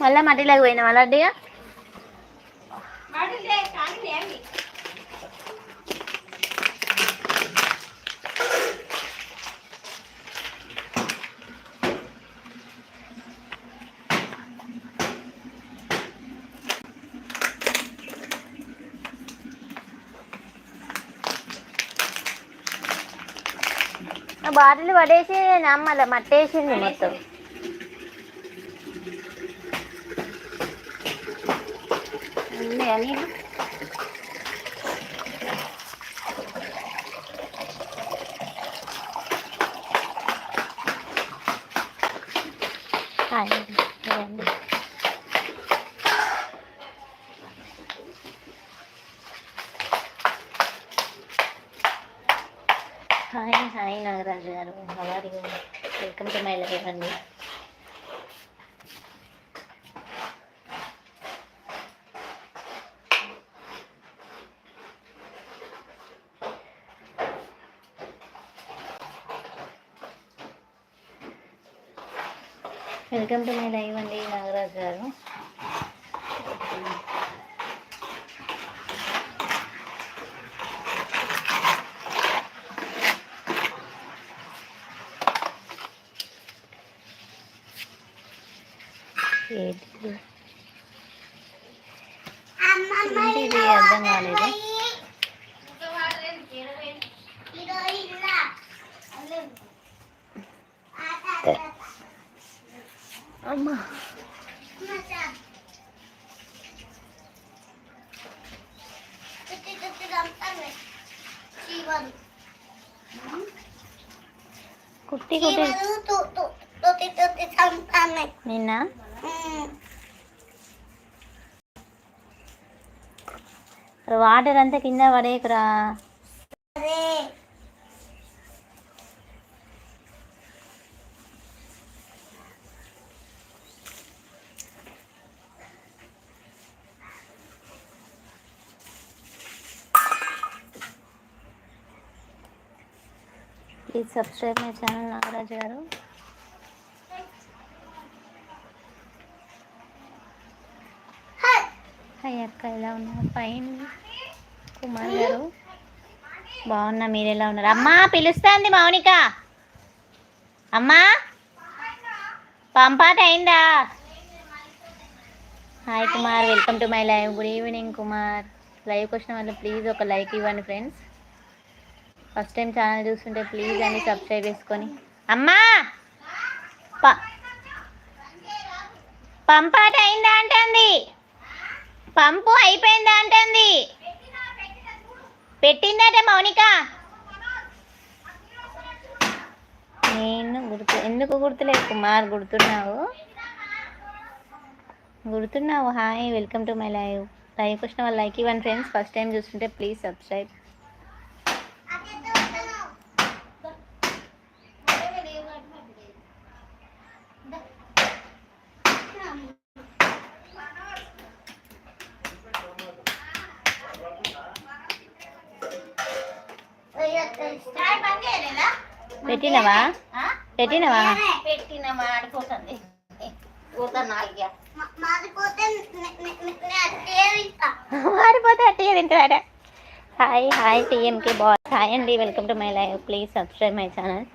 మళ్ళీ మట్టిలోకి పోయినా అలాంటిగా బాటిల్ పడేసి నమ్మల మట్టేసింది మొత్తం. అని హాయ్ హాయ్ నాగరాజు గారు, హవారి వెల్కమ్ టు మై లైవ్ అండి. వెల్కమ్ టు మై లైవ్ అండి నాగరాజు గారు. ఇది అర్థం కాలేదు. అమ్మా కుట్టి కుట్టి నిన్న వాటర్ అంతా కింద పడేకురా. Please subscribe my channel Nagaraju గారు. హాయ్ అక్క, ఎలా ఉన్నారు? ఫైన్. కుమార్ గారు బాగున్నా, మీరు ఎలా ఉన్నారు? అమ్మా పిలుస్తుంది మౌనిక. అమ్మా పంపాట అయిందా? Hi Kumar, welcome to my live. Good evening Kumar. లైవ్కి వచ్చిన వాళ్ళు ప్లీజ్ ఒక లైక్ ఇవ్వండి ఫ్రెండ్స్. ఫస్ట్ టైం ఛానల్ చూస్తుంటే ప్లీజ్ అండి సబ్స్క్రైబ్ చేసుకొని. అమ్మా పంపాట అయిందా అంటుంది, పంపు అయిపోయిందా అంటుంది. పెట్టిందట మౌనిక. నేను ఎందుకు గుర్తులేదు కుమార్, గుర్తున్నావు. Hi welcome to my live. లైవ్కి వచ్చిన వాళ్ళు లైక్ ఇవ్వండి ఫ్రెండ్స్. ఫస్ట్ టైం చూస్తుంటే ప్లీజ్ సబ్స్క్రైబ్. పెట్టినవా ఆడిపోతుంది. మాడిపోతే అట్టే తింటాడ. Hi hi TMK bye. Hi అండి, welcome to my live. Please subscribe my channel.